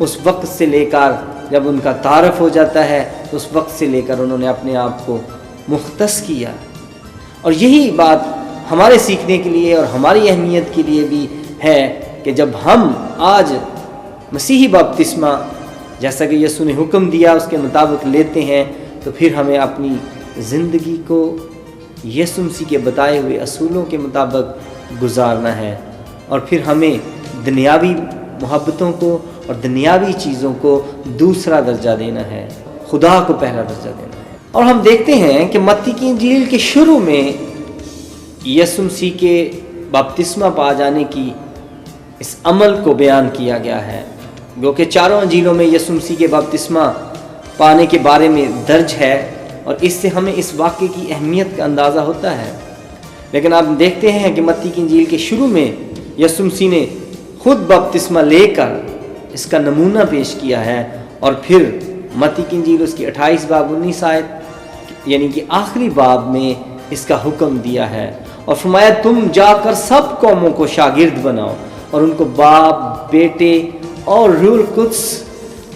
اس وقت سے لے کر جب ان کا تعارف ہو جاتا ہے تو اس وقت سے لے کر انہوں نے اپنے آپ کو مختص کیا. اور یہی بات ہمارے سیکھنے کے لیے اور ہماری اہمیت کے لیے بھی ہے کہ جب ہم آج مسیحی بپتسمہ جیسا کہ یسوع نے حکم دیا اس کے مطابق لیتے ہیں تو پھر ہمیں اپنی زندگی کو یسوع مسیح کے بتائے ہوئے اصولوں کے مطابق گزارنا ہے، اور پھر ہمیں دنیاوی محبتوں کو اور دنیاوی چیزوں کو دوسرا درجہ دینا ہے، خدا کو پہلا درجہ دینا ہے. اور ہم دیکھتے ہیں کہ متی کی انجیل کے شروع میں یسوع مسیح کے بپتسمہ پا جانے کی اس عمل کو بیان کیا گیا ہے، جو کہ چاروں انجیلوں میں یسوع مسیح کے بپتسمہ پانے کے بارے میں درج ہے، اور اس سے ہمیں اس واقعے کی اہمیت کا اندازہ ہوتا ہے. لیکن آپ دیکھتے ہیں کہ متی کی انجیل کے شروع میں یسوع مسیح نے خود بپتسمہ لے کر اس کا نمونہ پیش کیا ہے، اور پھر متی کی انجیل اس کی 28 باب 19 آیت یعنی کہ آخری باب میں اس کا حکم دیا ہے، اور فرمایا تم جا کر سب قوموں کو شاگرد بناؤ اور ان کو باپ، بیٹے اور روح القدس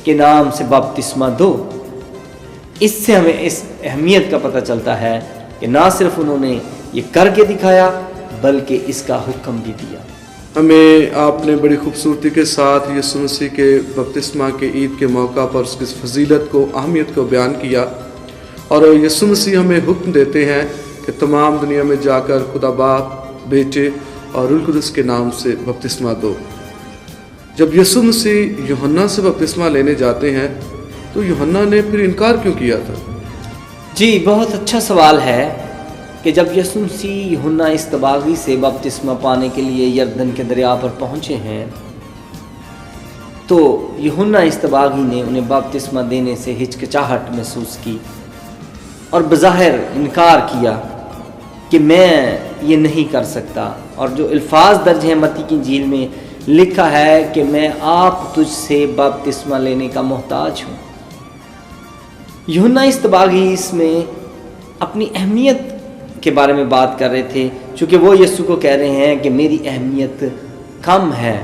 کے نام سے بپتسمہ دو. اس سے ہمیں اس اہمیت کا پتہ چلتا ہے کہ نہ صرف انہوں نے یہ کر کے دکھایا بلکہ اس کا حکم بھی دیا. ہمیں آپ نے بڑی خوبصورتی کے ساتھ یسوع مسیح کے بپتسمہ کے عید کے موقع پر اس کی فضیلت کو، اہمیت کو بیان کیا، اور یسوع مسیح ہمیں حکم دیتے ہیں کہ تمام دنیا میں جا کر خدا باپ، بیٹے اور روح القدس کے نام سے بپتسمہ دو. جب یسوع مسیح یوحنا سے بپتسمہ لینے جاتے ہیں تو یوحنا نے پھر انکار کیوں کیا تھا؟ جی بہت اچھا سوال ہے کہ جب یسوع مسیح یوحنا اصطباغی سے بپتسمہ پانے کے لیے یردن کے دریا پر پہنچے ہیں تو یوحنا اصطباغی نے انہیں بپتسمہ دینے سے ہچکچاہٹ محسوس کی اور بظاہر انکار کیا کہ میں یہ نہیں کر سکتا. اور جو الفاظ درج ہیں متی کی انجیل میں لکھا ہے کہ میں آپ تجھ سے بپتسمہ لینے کا محتاج ہوں. یوحنا اصطباغی اس میں اپنی اہمیت کے بارے میں بات کر رہے تھے، چونکہ وہ یسوع کو کہہ رہے ہیں کہ میری اہمیت کم ہے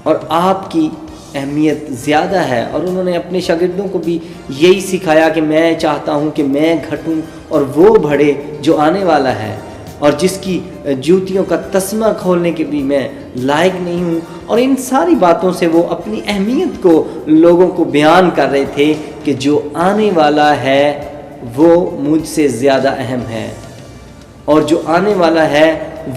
اور آپ کی اہمیت زیادہ ہے. اور انہوں نے اپنے شاگردوں کو بھی یہی سکھایا کہ میں چاہتا ہوں کہ میں گھٹوں اور وہ بڑھے جو آنے والا ہے، اور جس کی جوتیوں کا تسمہ کھولنے کے بھی میں لائق نہیں ہوں. اور ان ساری باتوں سے وہ اپنی اہمیت کو لوگوں کو بیان کر رہے تھے کہ جو آنے والا ہے وہ مجھ سے زیادہ اہم ہے، اور جو آنے والا ہے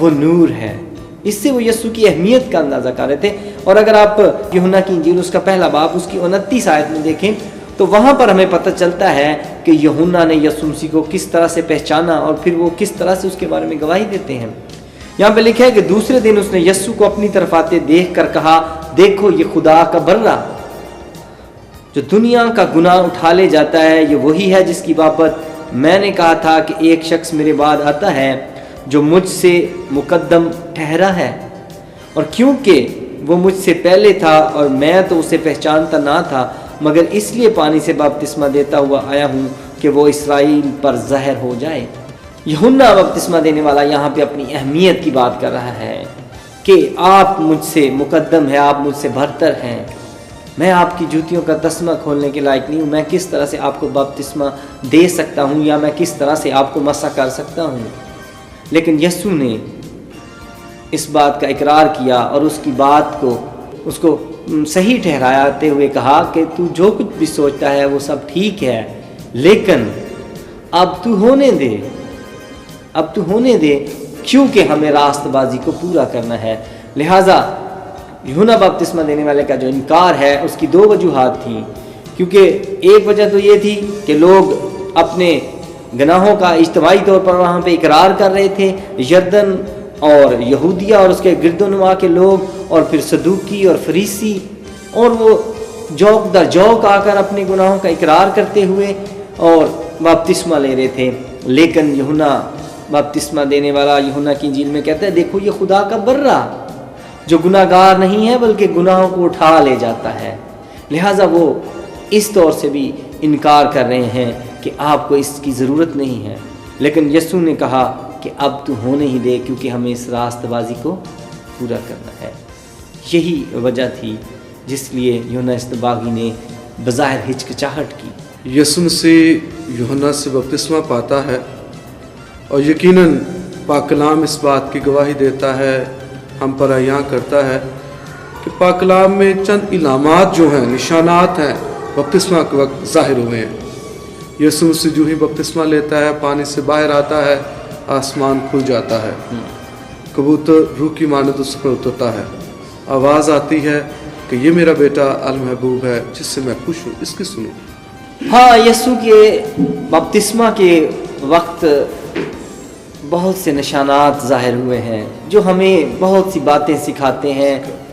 وہ نور ہے. اس سے وہ یسوع کی اہمیت کا اندازہ کر رہے تھے. اور اگر آپ یوحنا کی انجیل اس کا پہلا باب اس کی 29 آیت میں دیکھیں تو وہاں پر ہمیں پتہ چلتا ہے کہ یوحنا نے یسوع مسیح کو کس طرح سے پہچانا اور پھر وہ کس طرح سے اس کے بارے میں گواہی دیتے ہیں. یہاں پہ لکھا ہے کہ دوسرے دن اس نے یسوع کو اپنی طرف آتے دیکھ کر کہا، دیکھو یہ خدا کا برہ جو دنیا کا گناہ اٹھا لے جاتا ہے، یہ وہی ہے جس کی بابت میں نے کہا تھا کہ ایک شخص میرے بعد آتا ہے جو مجھ سے مقدم ٹھہرا ہے، اور کیونکہ وہ مجھ سے پہلے تھا اور میں تو اسے پہچانتا نہ تھا، مگر اس لیے پانی سے بپتسمہ دیتا ہوا آیا ہوں کہ وہ اسرائیل پر ظاہر ہو جائے. یوحنا بپتسمہ دینے والا یہاں پہ اپنی اہمیت کی بات کر رہا ہے کہ آپ مجھ سے مقدم ہیں، آپ مجھ سے برتر ہیں، میں آپ کی جوتیوں کا تسمہ کھولنے کے لائق نہیں ہوں. میں کس طرح سے آپ کو بپتسمہ دے سکتا ہوں یا میں کس طرح سے آپ کو مسح کر سکتا ہوں. لیکن یسوع نے اس بات کا اقرار کیا اور اس کی بات کو اس کو صحیح ٹھہراتے ہوئے کہا کہ تو جو کچھ بھی سوچتا ہے وہ سب ٹھیک ہے، لیکن اب تو ہونے دے کیونکہ ہمیں راست بازی کو پورا کرنا ہے. لہٰذا یوحنا بپتسمہ دینے والے کا جو انکار ہے اس کی 2 وجوہات تھیں. کیونکہ ایک وجہ تو یہ تھی کہ لوگ اپنے گناہوں کا اجتماعی طور پر وہاں پہ اقرار کر رہے تھے، یردن اور یہودیہ اور اس کے گرد و نواح کے لوگ، اور پھر صدوقی اور فریسی، اور وہ جوک در جوک آ کر اپنے گناہوں کا اقرار کرتے ہوئے اور بپتسمہ لے رہے تھے. لیکن یوحنا بپتسمہ دینے والا یوحنا کی انجیل میں کہتا ہے دیکھو یہ خدا کا برہ جو گناہ گار نہیں ہے بلکہ گناہوں کو اٹھا لے جاتا ہے. لہٰذا وہ اس طور سے بھی انکار کر رہے ہیں کہ آپ کو اس کی ضرورت نہیں ہے. لیکن یسوع نے کہا کہ اب تو ہونے ہی دے کیونکہ ہمیں اس راست بازی کو پورا کرنا ہے. یہی وجہ تھی جس لیے یوحنا استباغی نے بظاہر ہچکچاہٹ کی۔ یسوع مسیح یوحنا سے بپتسمہ پاتا ہے اور یقیناً پاک کلام اس بات کی گواہی دیتا ہے، ہم پر عیاں کرتا ہے کہ پاک کلام میں چند علامات جو ہیں، نشانات ہیں، بپتسمہ کے وقت ظاہر ہوئے ہیں۔ یسوع مسیح جو ہی بپتسمہ لیتا ہے، پانی سے باہر آتا ہے، آسمان کھل جاتا ہے، کبوتر روح کی مانند اس پر اترتا ہے، آواز آتی ہے کہ یہ میرا بیٹا المحبوب ہے جس سے میں خوش ہوں، اس کی سنو۔ ہاں، یسوع کے بپتسمہ کے وقت بہت سے نشانات ظاہر ہوئے ہیں جو ہمیں بہت سی باتیں سکھاتے ہیں